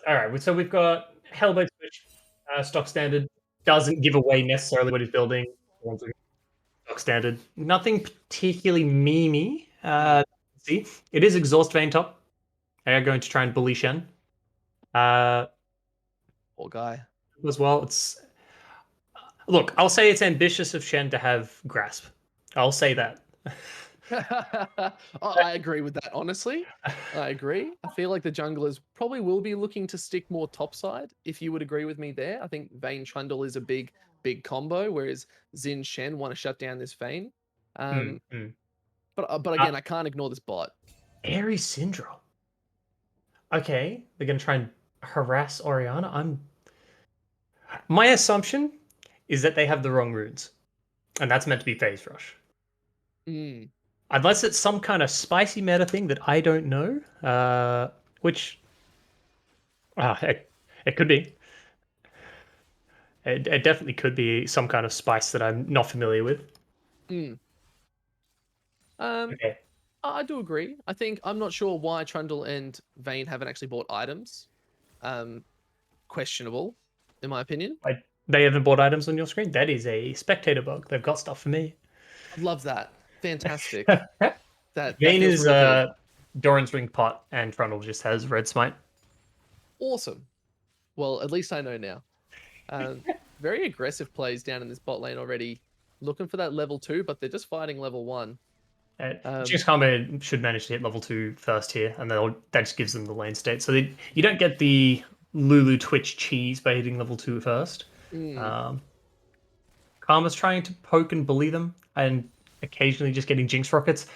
All right, so we've got Hellblade Switch, stock standard. Doesn't give away necessarily what he's building. Stock standard. Nothing particularly memey. See, it is Exhaust Vein Top. They are going to try and bully Shen. Uh, Poor guy. as well, it's look. I'll say it's ambitious of Shen to have Grasp. I'll say that. I agree with that, honestly. I agree. I feel like the junglers probably will be looking to stick more topside, if you would agree with me there. I think Vayne Trundle is a big combo, whereas Xin Shen want to shut down this Vayne. Mm, mm. But again, I can't ignore this bot. Ares Syndrome. Okay, they're gonna try and harass Orianna. My assumption is that they have the wrong runes, and that's meant to be Phase Rush. Mm. Unless it's some kind of spicy meta thing that I don't know, which it could be. It definitely could be some kind of spice that I'm not familiar with. Mm. Okay. I do agree. I think I'm not sure why Trundle and Vayne haven't actually bought items. Questionable, in my opinion. They haven't bought items on your screen? That is a spectator bug. They've got stuff for me. I love that. Fantastic. that Vayne feels is real good. Doran's Ring Pot, and Trundle just has Red Smite. Awesome. Well, at least I know now. Very aggressive plays down in this bot lane already. Looking for that level 2, but they're just fighting level 1. Jinx Combo should manage to hit level 2 first here, and that just gives them the lane state. So you don't get the Lulu Twitch cheese by hitting level 2 first. Karma's trying to poke and bully them, and occasionally just getting Jinx rockets.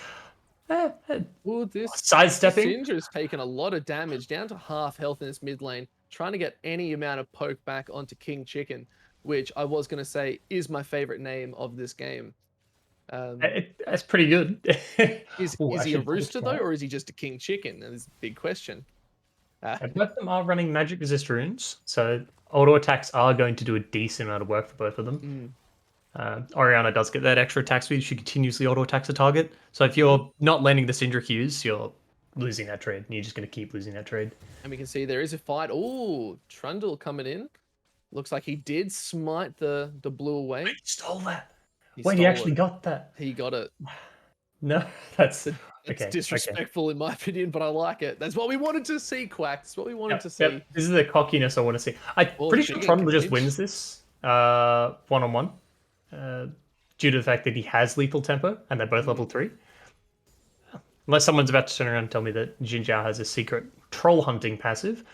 Sidestepping. Syndra's taken a lot of damage, down to half health in this mid lane, trying to get any amount of poke back onto King Chicken, which I was going to say is my favorite name of this game. That's pretty good. Is he a rooster though, or is he just a King Chicken? That's a big question. Both of them are running magic resist runes, so auto attacks are going to do a decent amount of work for both of them. Orianna does get that extra attack speed. She continuously auto attacks a target. So if you're not landing the Syndra Qs, you're losing that trade, and you're just going to keep losing that trade. And we can see there is a fight. Oh, Trundle coming in. Looks like he did smite the blue away. He stole that. Wait, he actually got that. He got it. No, that's okay, disrespectful in my opinion, but I like it. That's what we wanted to see, Quack. That's what we wanted to see. Yep. This is the cockiness I want to see. I'm pretty sure Trundle just wins this one-on-one due to the fact that he has lethal tempo and they're both level 3. Unless someone's about to turn around and tell me that Jin Zhao has a secret troll hunting passive.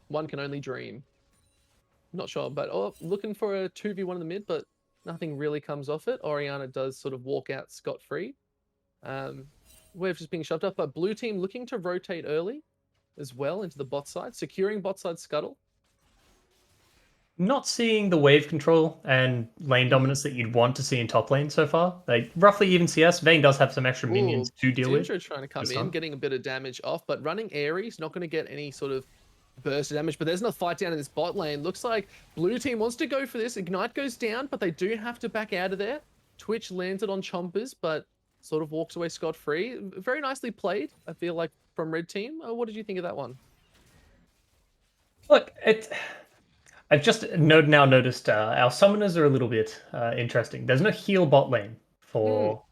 One can only dream. Not sure, but looking for a 2v1 in the mid, but nothing really comes off it. Orianna does sort of walk out scot-free. We're just being shoved up, but blue team looking to rotate early as well into the bot side, securing bot side scuttle. Not seeing the wave control and lane dominance that you'd want to see in top lane so far. Like roughly even CS. Vayne does have some extra minions to deal with. Syndra trying to come in, getting a bit of damage off, but running Ares, not going to get any sort of burst of damage. But there's no fight down in this bot lane. Looks like blue team wants to go for this. Ignite goes down, but they do have to back out of there. Twitch landed on Chompers, but sort of walks away scot-free. Very nicely played, I feel like, from red team. What did you think of that one? Look, I've just now noticed our summoners are a little bit interesting. There's no heal bot lane for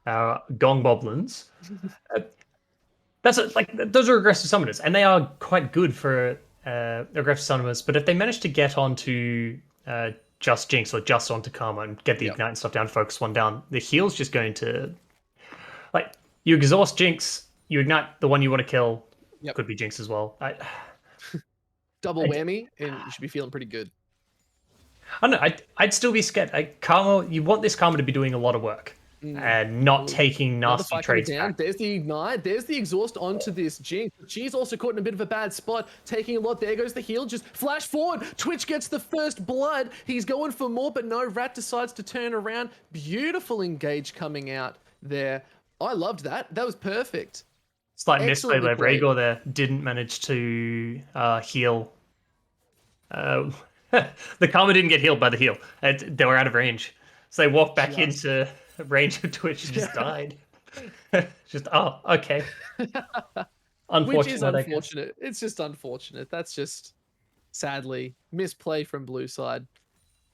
our Gong Boblins. Those are aggressive summoners, and they are quite good for aggressive summoners. But if they manage to get onto just Jinx or just onto Karma and get the ignite and stuff down, focus one down, the heal's just going to you exhaust Jinx, you ignite the one you want to kill. Could be Jinx as well. Double whammy, and you should be feeling pretty good. I don't know. I'd still be scared. Karma, you want this Karma to be doing a lot of work and not taking nasty trades back. There's the ignite. There's the exhaust onto this Jinx. She's also caught in a bit of a bad spot, taking a lot. There goes the heal. Just flash forward. Twitch gets the first blood. He's going for more, but no. Rat decides to turn around. Beautiful engage coming out there. I loved that. That was perfect. Slight misplay by Rhaegar there. Didn't manage to heal. The Karma didn't get healed by the heal. They were out of range. So they walked back into range of Twitch and just died. Okay. Which is Unfortunate, I guess. unfortunate. It's just unfortunate. That's just sadly misplay from blue side.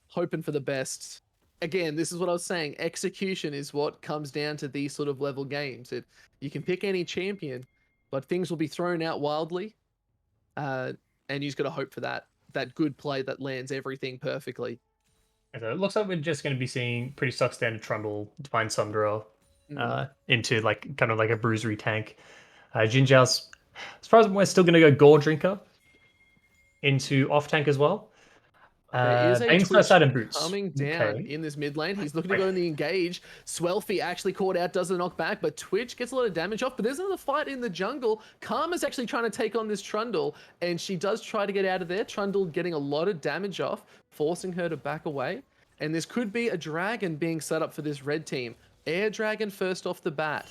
Hoping for the best. Again, this is what I was saying. Execution is what comes down to these sort of level games. You can pick any champion, but things will be thrown out wildly, and you just got to hope for that good play that lands everything perfectly. So it looks like we're just going to be seeing pretty stock standard Trundle, Divine Sunderer, into like kind of like a bruisery tank. Jin Jiao's, as far as we're still going to go Gore Drinker into off tank as well. There is a Bane's first Twitch item boots. coming down Okay. in this mid lane. He's looking to go in the engage. Swelfie actually caught out, does the knock back, but Twitch gets a lot of damage off. But there's another fight in the jungle. Karma's actually trying to take on this Trundle, and she does try to get out of there. Trundle getting a lot of damage off, forcing her to back away. And this could be a dragon being set up for this red team. Air Dragon first off the bat.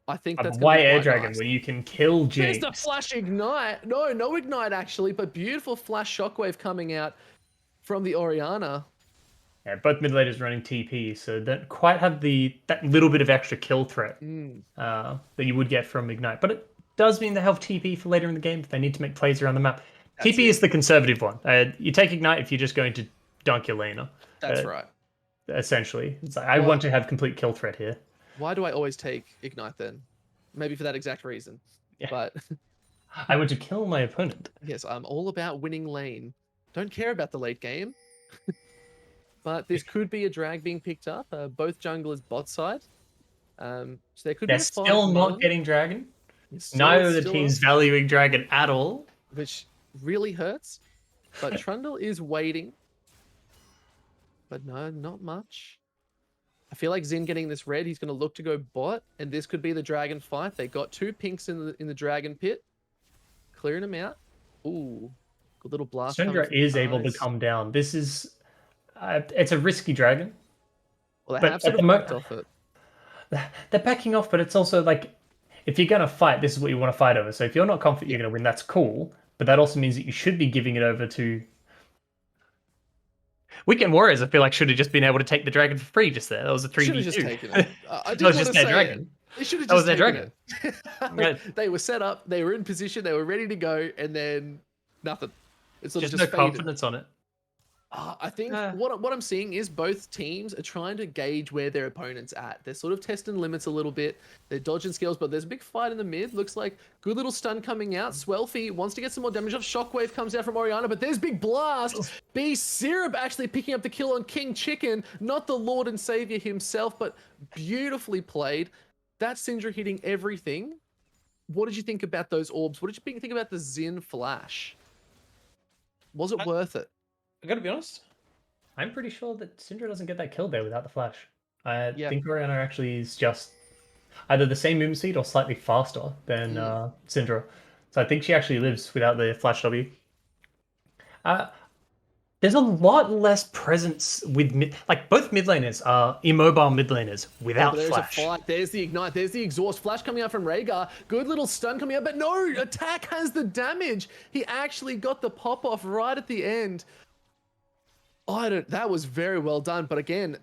I think that's Why going to be Air quite Dragon nice. when you can kill There's Jinx? the flash ignite. No ignite actually, but beautiful flash shockwave coming out from the Orianna. Yeah, both mid laners running TP, so don't quite have that little bit of extra kill threat that you would get from Ignite. But it does mean they have TP for later in the game if they need to make plays around the map. TP is the conservative one. You take Ignite if you're just going to dunk your laner. That's right. Essentially. It's like, I want to have complete kill threat here. Why do I always take Ignite then? Maybe for that exact reason. Yeah. But I want to kill my opponent. Yes, I'm all about winning lane. Don't care about the late game. But this could be a drag being picked up. Both junglers bot side. So there could be a fight. Still not getting dragon. Neither of the teams valuing dragon at all. Which really hurts. But Trundle is waiting. But no, not much. I feel like Xin getting this red, he's going to look to go bot, and this could be the dragon fight. They got 2 pinks in the dragon pit, clearing them out. Ooh, good little blast. Syndra is able to come down. This is, it's a risky dragon. Well, they have sort of backed off it. They're backing off, but it's also like, if you're going to fight, this is what you want to fight over. So if you're not confident you're going to win, that's cool. But that also means that you should be giving it over to... Weekend Warriors, I feel like, should have just been able to take the dragon for free just there. That was a 3v2. Should have just taken it. That was just their dragon. They should have just taken it. They were set up, they were in position, they were ready to go, and then nothing. It's sort of just no confidence on it. I think what I'm seeing is both teams are trying to gauge where their opponent's at. They're sort of testing limits a little bit. They're dodging skills, but there's a big fight in the mid. Looks like good little stun coming out. Swelfie wants to get some more damage off. Shockwave comes out from Orianna, but there's big blast. B Syrup actually picking up the kill on King Chicken. Not the Lord and Savior himself, but beautifully played. That Syndra hitting everything. What did you think about those orbs? What did you think about the Xin flash? Was it worth it? I gotta be honest, I'm pretty sure that Syndra doesn't get that kill there without the flash. I think Orianna actually is just either the same movement speed or slightly faster than Syndra. So I think she actually lives without the flash W. There's a lot less presence with both mid laners are immobile mid laners without flash. A fight. There's the ignite. There's the exhaust. Flash coming out from Rhaegar. Good little stun coming out, but no, attack has the damage. He actually got the pop off right at the end. That was very well done, but again,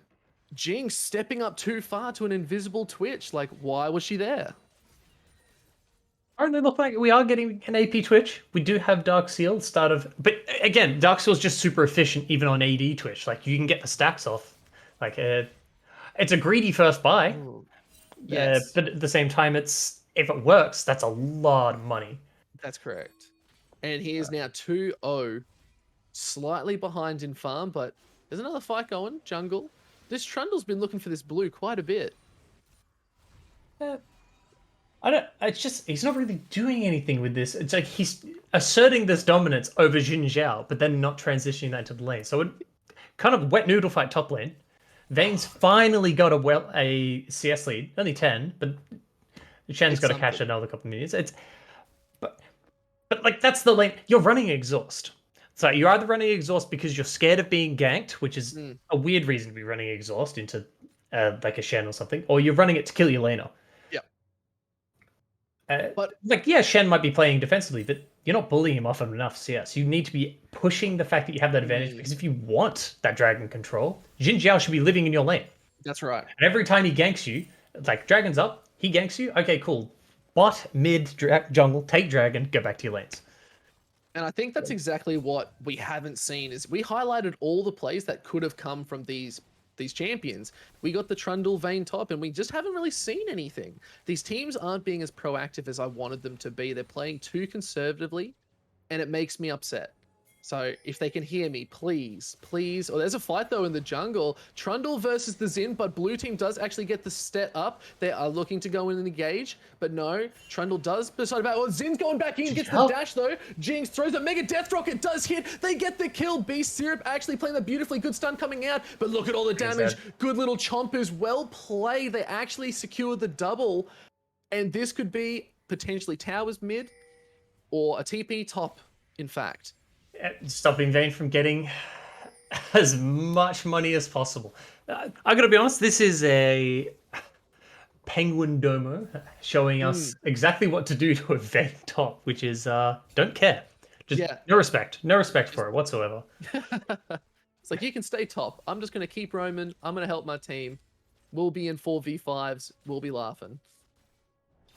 Jinx stepping up too far to an invisible Twitch. Like, why was she there? Aren't they look like we are getting an AP Twitch? We do have Dark Seal start of, but again, Dark Seal is just super efficient even on AD Twitch. Like you can get the stacks off. Like it's a greedy first buy. Yes. But at the same time, if it works, that's a lot of money. That's correct. And he is now 2-0. Slightly behind in farm, but there's another fight going. Jungle. This Trundle's been looking for this blue quite a bit. It's just, he's not really doing anything with this. It's like he's asserting this dominance over Jin Zhao, but then not transitioning that into the lane. So it kind of wet noodle fight top lane. Vayne's finally got a CS lead, only 10, but Shen's got to catch another couple of minutes. But like that's the lane. You're running exhaust. So you're either running exhaust because you're scared of being ganked, which is a weird reason to be running exhaust into like a Shen or something, or you're running it to kill your laner. Yeah. But Shen might be playing defensively, but you're not bullying him off of enough CS. You need to be pushing the fact that you have that advantage, because if you want that dragon control, Jin Zhao should be living in your lane. That's right. And every time he ganks you, it's like dragon's up, he ganks you. Okay, cool. bot, mid, jungle, take dragon, go back to your lanes. And I think that's exactly what we haven't seen. Is we highlighted all the plays that could have come from these champions. We got the Trundle Vayne top, and we just haven't really seen anything. These teams aren't being as proactive as I wanted them to be. They're playing too conservatively, and it makes me upset. So if they can hear me, please, please. Oh, there's a fight though in the jungle. Trundle versus the Xin, but blue team does actually get the step up. They are looking to go in and engage, but no, Trundle does decide about. Oh, Zin's going back in, gets the dash though. Jinx throws a mega death rock. It does hit. They get the kill. Beast Syrup actually playing the beautifully good stun coming out, but look at all the damage. Good little chompers. Well played. They actually secured the double, and this could be potentially towers mid or a TP top, in fact. Stopping Vayne from getting as much money as possible. I gotta be honest, this is a Penguin Domo showing us exactly what to do to a Vayne top, which is don't care. Just no respect for it whatsoever. It's like, you can stay top. I'm just gonna keep roaming. I'm gonna help my team. We'll be in 4v5s. We'll be laughing.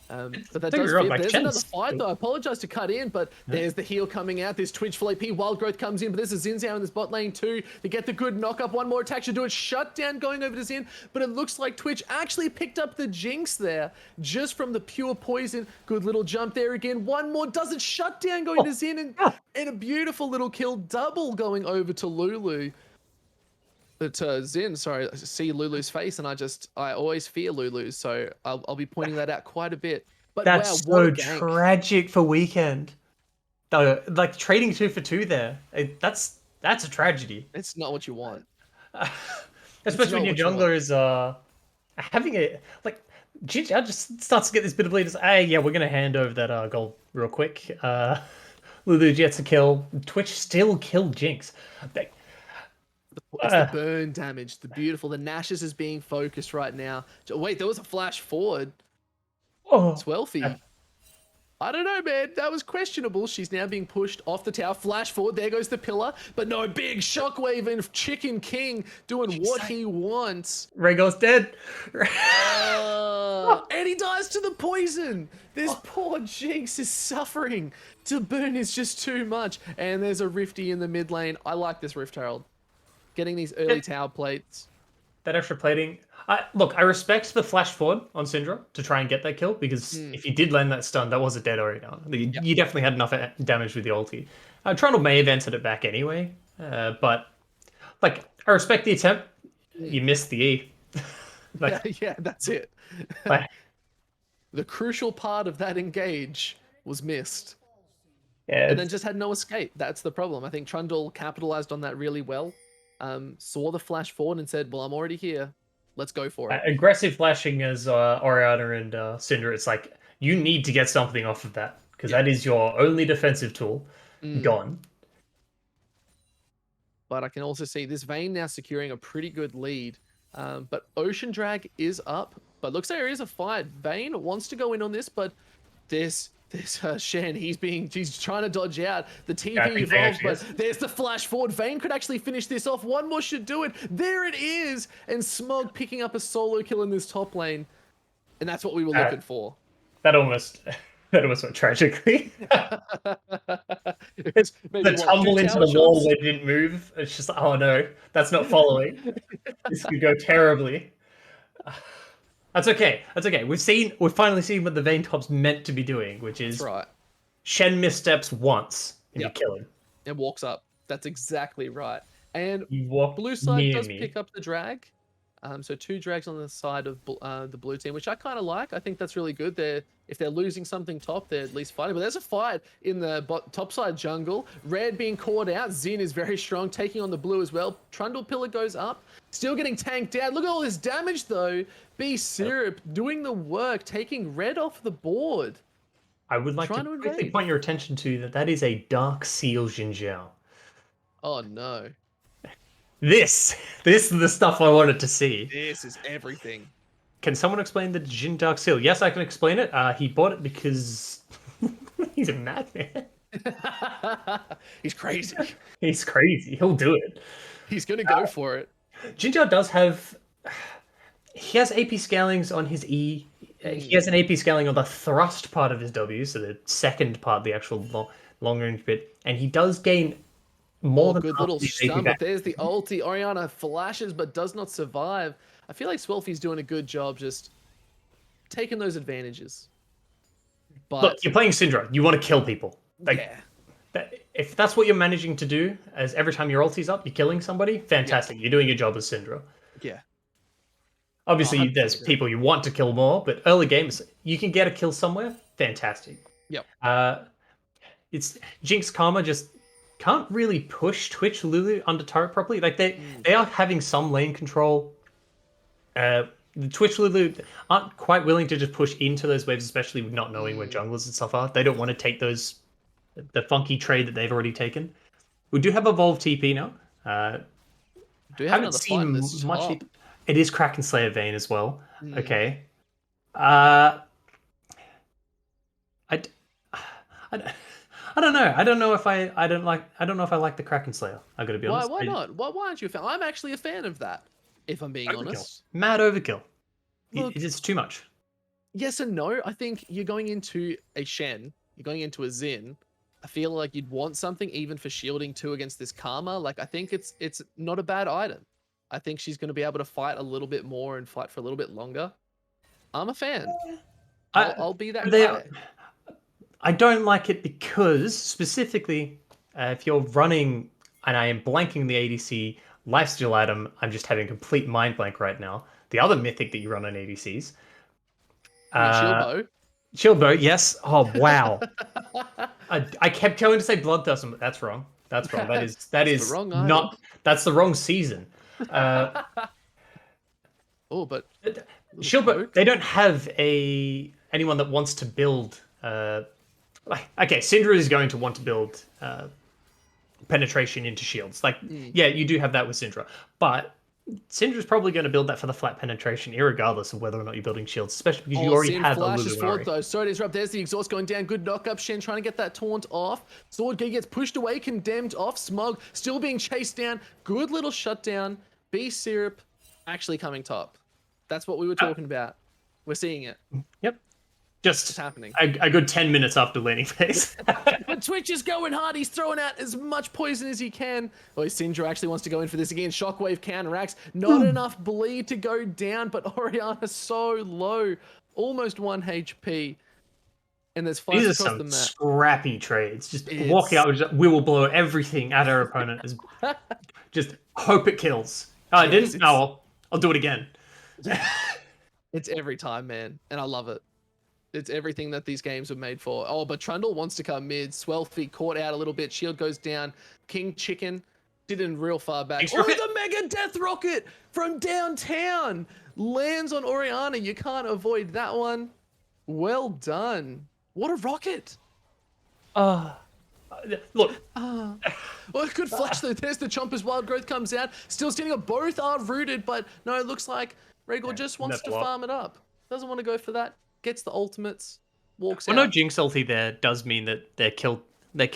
But that does fit. There's another fight though. I apologize to cut in, but there's the heal coming out. This Twitch full AP wild growth comes in, but there's a Xin Zhao in this bot lane too to get the good knock up. One more attack should do it. Shutdown going over to Xin, but it looks like Twitch actually picked up the Jinx there just from the pure poison. Good little jump there again. One more does it. Shutdown going to Xin, and a beautiful little kill double going over to Lulu. Xin, sorry, I see Lulu's face, and I always fear Lulu's, so I'll be pointing that out quite a bit. But that's wow, what so a gank. tragic for Weekend. Though, like trading 2 for 2 there, that's a tragedy. It's not what you want, especially when your jungler is having a like. Jinja just starts to get this bit of bleed. Hey, yeah, we're gonna hand over that gold real quick. Lulu gets a kill. Twitch still killed Jinx. It's the burn damage, the beautiful. The Nash's is being focused right now. Wait, there was a flash forward. Oh, Swelfie. I don't know, man. That was questionable. She's now being pushed off the tower. Flash forward. There goes the pillar. But no, big shockwave and Chicken King doing what he wants. Rhaegar's dead. And he dies to the poison. This poor Jinx is suffering. To burn is just too much. And there's a Rifty in the mid lane. I like this Rift Herald. Getting these early tower plates. That extra plating. Look, I respect the flash forward on Syndra to try and get that kill, because if you did land that stun, that was a dead already now. You definitely had enough damage with the ulti. Trundle may have answered it back anyway, but like, I respect the attempt. You missed the E. Like, yeah, that's it. The crucial part of that engage was missed. Yeah, and then just had no escape. That's the problem. I think Trundle capitalized on that really well. Saw the flash forward and said, well, I'm already here. Let's go for it. Aggressive flashing as Oriana and Syndra, it's like, you need to get something off of that, because that is your only defensive tool. Gone. But I can also see this Vayne now securing a pretty good lead. But Ocean Drag is up. But looks like there is a fight. Vayne wants to go in on this, but this Shen, he's trying to dodge out. The TP evolves, but there's the flash forward. Vayne could actually finish this off. One more should do it. There it is. And Smog picking up a solo kill in this top lane. And that's what we were looking for. That almost went tragically. The tumble into the wall where it didn't move. It's just, oh no, that's not following. This could go terribly. That's okay. That's okay. We've finally seen what the Vayne top's meant to be doing, which is Shen missteps once and you kill him. And walks up. That's exactly right. And blue side does pick up the drag. So 2 drags on the side of the blue team, which I kind of like. I think that's really good. If they're losing something top, they're at least fighting. But there's a fight in the top side jungle. Red being caught out. Xin is very strong, taking on the blue as well. Trundle pillar goes up. Still getting tanked out. Look at all this damage, though. B Syrup doing the work, taking red off the board. I would like to quickly point your attention to that is a Dark Seal Xin Zhao. Oh, no. This is the stuff I wanted to see. This is everything. Can someone explain the Jin Dark Seal? Yes, I can explain it. He bought it because he's a madman. He's crazy. He's crazy. He'll do it. He's going to go for it. Jinja does have... He has AP scalings on his E. he has an AP scaling on the thrust part of his W, so the second part, the actual long range bit, and he does gain more Oh, than good half little of his AP stun, back. but there's the ulti. Oriana flashes but does not survive. I feel like Swelfie's doing a good job just taking those advantages. Look, But you're playing Syndra. You want to kill people. Like, yeah, if that's what you're managing to do, as every time your ulti's up, you're killing somebody, fantastic. You're doing your job as Syndra. yeah. Oh, Obviously, 100% there's agree. people you want to kill more, but early games, you can get a kill somewhere, fantastic. Yep. Uh, it's Jinx Karma just can't really push Twitch Lulu under turret properly. Like they are having some lane control. The Twitch Lulu aren't quite willing to just push into those waves, especially with not knowing where junglers and stuff are. They don't want to take the funky trade that they've already taken. We do have Evolve TP now. Do we have Haven't another fight in seen this much. top? It is Kraken Slayer Vayne as well. Mm. Okay. Uh, I, d- I, d- I don't know. I don't know if I don't like. I don't know if I like the Kraken Slayer. I gotta be Why? honest. Why not? Why aren't you a fan? I'm actually a fan of that. If I'm being Overkill. honest. Mad overkill. Look, It is too much. yes and no. I think you're going into a Shen. You're going into a Xin. I feel like you'd want something even for shielding 2 against this Karma. Like I think it's not a bad item. I think she's going to be able to fight a little bit more and fight for a little bit longer. I'm a fan. I'll be that They, guy. I don't like it because specifically, if you're running, and I am blanking the ADC lifesteal item, I'm just having a complete mind blank right now. The other mythic that you run on ADCs, I mean, shield bow. Shield Boat, yes. Oh wow, I kept going to say Bloodthirst, but that's wrong. That's wrong. That That's the is wrong item. not. That's the wrong season. Oh, but Shield Boat. poke. They don't have anyone that wants to build. Okay, Syndra is going to want to build penetration into shields. Like, yeah, you do have that with Syndra, but Syndra's probably going to build that for the flat penetration, irregardless of whether or not you're building shields, especially because you Oh, already Sin have a flashes Lulu forward Ari. though. Sorry to interrupt. There's the exhaust going down. Good knock up. Shen trying to get that taunt off. Sword gets pushed away, condemned off. Smug still being chased down. Good little shutdown. B Syrup actually coming top. That's what we were talking about. We're seeing it. Yep. It's Just happening. a good 10 minutes after laning phase. But Twitch is going hard. He's throwing out as much poison as he can. Oh, Syndra actually wants to go in for this again. Shockwave counteracts. Not enough bleed to go down, but Oriana so low. Almost 1 HP. And there's fights These are across some the map. scrappy trades. Just walking out, we will blow everything at our opponent. Just hope it kills. Oh, I Yes, didn't? Oh, well, I'll do it again. It's every time, man. And I love it. It's everything that these games were made for. Oh, but Trundle wants to come mid. Swelfie caught out a little bit. Shield goes down. King Chicken did in real far back. Thanks, Oh, Rocket. the Mega Death Rocket from downtown lands on Oriana. You can't avoid that one. Well done. What a rocket. Look, Well, good flash though. There's the Chompers. Wild Growth comes out. Still standing up. Both are rooted, but no, it looks like Rhaegar just wants to farm it up. Doesn't want to go for that. Gets the ultimates. Walks well, out. no Jinx ulti there does mean that their kill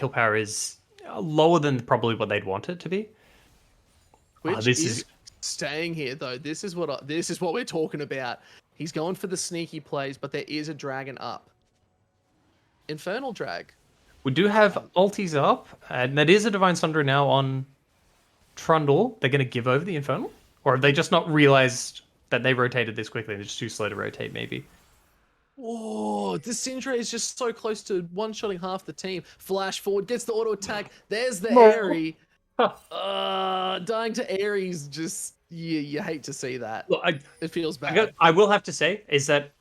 power is lower than probably what they'd want it to be. Which This is staying here though. This is what we're talking about. He's going for the sneaky plays, but there is a dragon up. Infernal drag. We do have ultis up, and that is a Divine Sunder now on Trundle. They're going to give over the Infernal? Or have they just not realized that they rotated this quickly? They're just too slow to rotate, maybe. Whoa, this Syndra is just so close to one-shotting half the team. Flash forward, gets the auto attack. There's the Airy. Dying to Aries, just you hate to see that. Look, It feels bad. I will have to say is that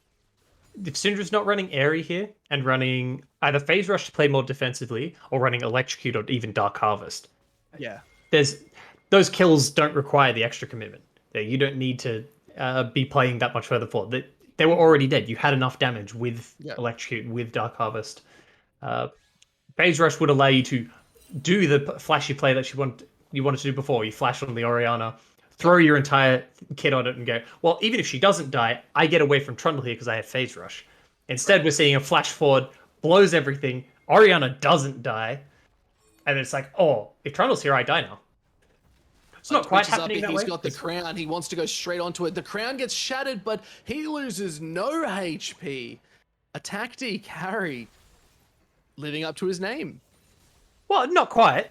if Syndra's not running Airy here and running either Phase Rush to play more defensively or running Electrocute or even Dark Harvest, Yeah. those kills don't require the extra commitment. You don't need to be playing that much further forward. They were already dead. You had enough damage with Electrocute, with Dark Harvest. Phase Rush would allow you to do the flashy play that you wanted to do before. You flash on the Oriana, throw your entire kit on it and go, well, even if she doesn't die, I get away from Trundle here because I have Phase Rush. Instead, we're seeing a flash forward, blows everything, Oriana doesn't die, and it's like, oh, if Trundle's here, I die now. It's But not quite Twitch is up happening here. that He's way. got the crown. He wants to go straight onto it. The crown gets shattered, but he loses no HP. Attack D carry, living up to his name. Well, not quite.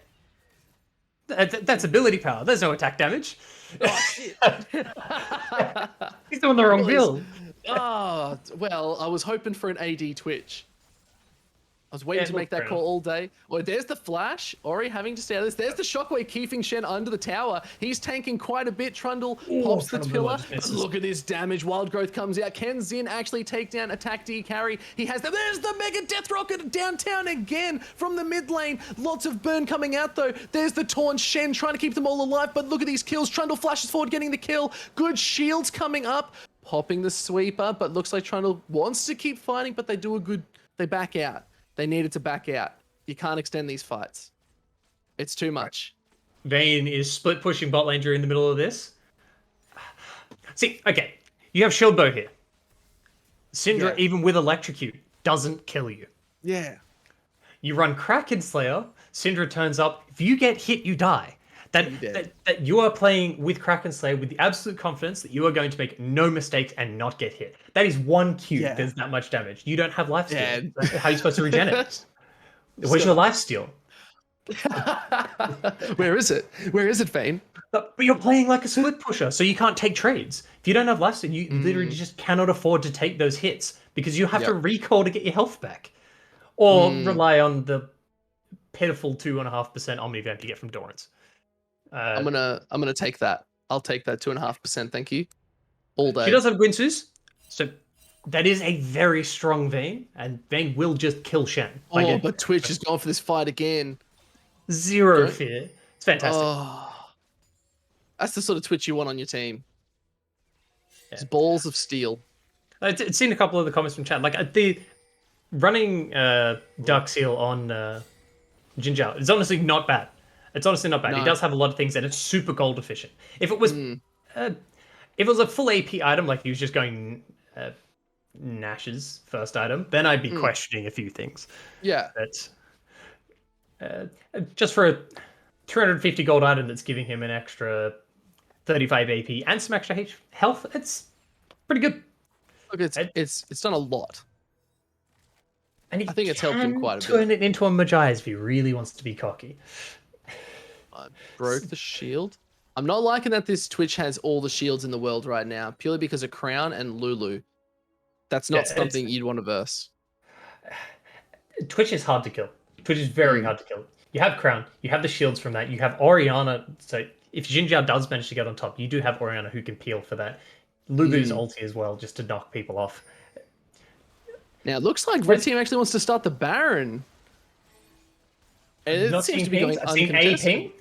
That's ability power. There's no attack damage. Oh shit! He's doing the wrong Well, build. Ah, well, I was hoping for an AD Twitch. I was waiting Yeah, to look, make that fair call enough. all day. Oh, there's the flash. Ori having to stay out of this. There's the shockwave keeping Shen under the tower. He's tanking quite a bit. Trundle pops the Trundle pillar. just But misses. look at this damage. Wild growth comes out. Can Xin actually take down attack D carry? He has the. There's the mega death rocket downtown again from the mid lane. Lots of burn coming out though. There's the taunt. Shen trying to keep them all alive. But look at these kills. Trundle flashes forward, getting the kill. Good shields coming up. Popping the sweeper, but looks like Trundle wants to keep fighting, but they do a good. They back out. They needed to back out. You can't extend these fights. It's too much. Vayne is split pushing bot lane during the middle of this. See, okay, you have shield bow here. Syndra, Yeah. even with electrocute, doesn't kill you. Yeah. You run Kraken Slayer, Syndra turns up. If you get hit, you die. That you are playing with Kraken Slayer with the absolute confidence that you are going to make no mistakes and not get hit. That is one Q that does that much damage. You don't have life steal. How are you supposed to regen it? Where's your life steal? Where is it? Where is it, Vayne? But you're playing like a split pusher, so you can't take trades. If you don't have life steal, you literally just cannot afford to take those hits because you have to recall to get your health back. Or rely on the pitiful 2.5% Omnivamp you get from Dorans. I'm gonna take that. I'll take that 2.5%. Thank you. All day. She does have Gwinsus, so that is a very strong Vayne, and Vayne will just kill Shen. Oh, but Twitch is going for this fight again. Zero fear. It's fantastic. Oh, that's the sort of Twitch you want on your team. It's balls of steel. I've seen a couple of the comments from chat. Like the running Dark Seal on Jinjiao is honestly not bad. It's honestly not bad. No. He does have a lot of things, and it's super gold efficient. If it was, if it was a full AP item, like he was just going Nash's first item, then I'd be questioning a few things. Yeah. But just for a 250 gold item that's giving him an extra 35 AP and some extra health, it's pretty good. Look, it's done a lot. And I think it's helped him quite a bit. Turn it into a Magi if he really wants to be cocky. I broke the shield. I'm not liking that this Twitch has all the shields in the world right now, purely because of Crown and Lulu. That's not something you'd want to verse. Twitch is hard to kill. Twitch is very hard to kill. You have Crown, you have the shields from that, you have Orianna. So if Jinjiao does manage to get on top, you do have Orianna who can peel for that. Lulu's ulti as well, just to knock people off. Now it looks like Red Team actually wants to start the Baron. And it seems to be going uncontested.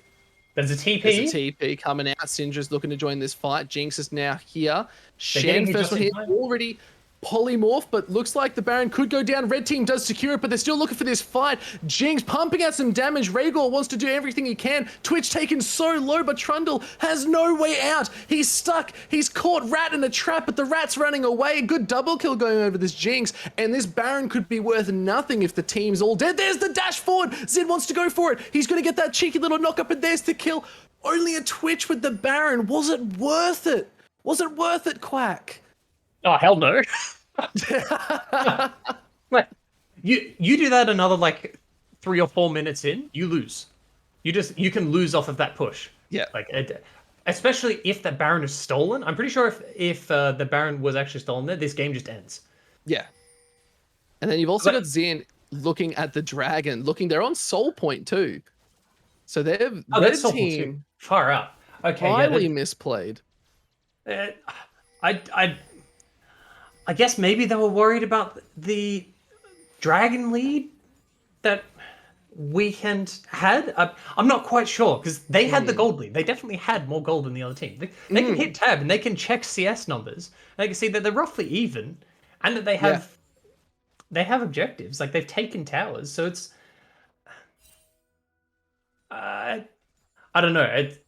There's a TP. There's a TP coming out. Syndra's looking to join this fight. Jinx is now here. Shen first one here, already polymorph, but looks like the Baron could go down. Red Team does secure it, but they're still looking for this fight. Jinx pumping out some damage. Rhaegar wants to do everything he can. Twitch taken so low, but Trundle has no way out. He's stuck. He's caught Rat in a trap, but the Rat's running away. Good double kill going over this Jinx, and this Baron could be worth nothing if the team's all dead. There's the dash forward. Zid wants to go for it. He's going to get that cheeky little knock up, and there's the kill. Only a Twitch with the Baron. Was it worth it? Was it worth it, Quack? Oh, hell no. you do that another like 3 or 4 minutes in, you lose. You can lose off of that push. Yeah. Like especially if that Baron is stolen. I'm pretty sure if the Baron was actually stolen there, this game just ends. Yeah. And then you've also got Zen looking at the dragon, they're on Soul Point too. So they're Red Team far up. Okay, highly misplayed. I guess maybe they were worried about the dragon lead that Weekend had. I'm not quite sure because they had the gold lead. They definitely had more gold than the other team. They can hit tab and they can check CS numbers. They can see that they're roughly even, and that they have objectives. Like they've taken towers, so it's I don't know. It's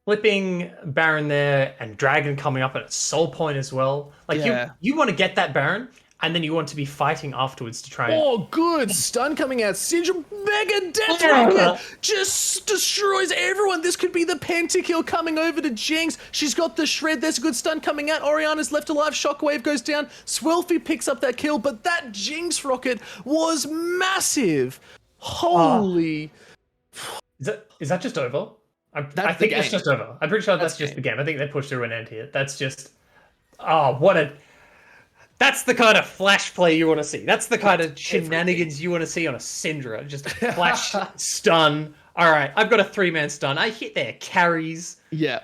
flipping Baron there and Dragon coming up at Soul Point as well. Like you want to get that Baron and then you want to be fighting afterwards to try and. Oh, good stun coming out. Syndrome Mega Death Rocket just destroys everyone. This could be the pentakill coming over to Jinx. She's got the shred. There's a good stun coming out. Oriana's left alive. Shockwave goes down. Swelfie picks up that kill, but that Jinx rocket was massive. Holy. Is that just over? I the think it's game. just over. I'm pretty sure that's just the game. I think they pushed through an end here. That's just. Oh, what a. That's the kind of flash play you want to see. That's the kind of shenanigans you want to see on a Syndra. Just a flash stun. All right, I've got a 3-man stun. I hit their carries. Yeah.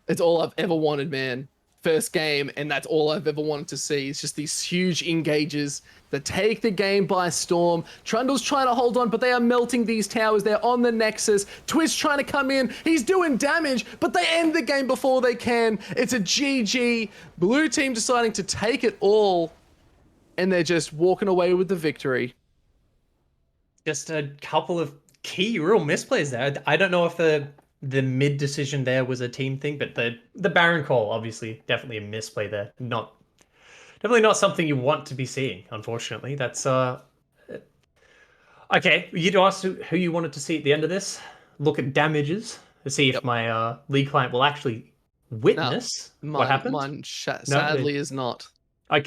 It's all I've ever wanted, man. First game, and that's all I've ever wanted to see. It's just these huge engages that take the game by storm. Trundle's trying to hold on, but they are melting these towers. They're on the Nexus. Twist trying to come in. He's doing damage, but they end the game before they can. It's a GG. Blue team deciding to take it all, and they're just walking away with the victory. Just a couple of key real misplays there. I don't know if the mid decision there was a team thing, but the Baron call, obviously, definitely a misplay there. Definitely not something you want to be seeing, unfortunately. That's okay. You'd asked who you wanted to see at the end of this. Look at damages to see if my league client will actually witness what happened. Mine sadly is not.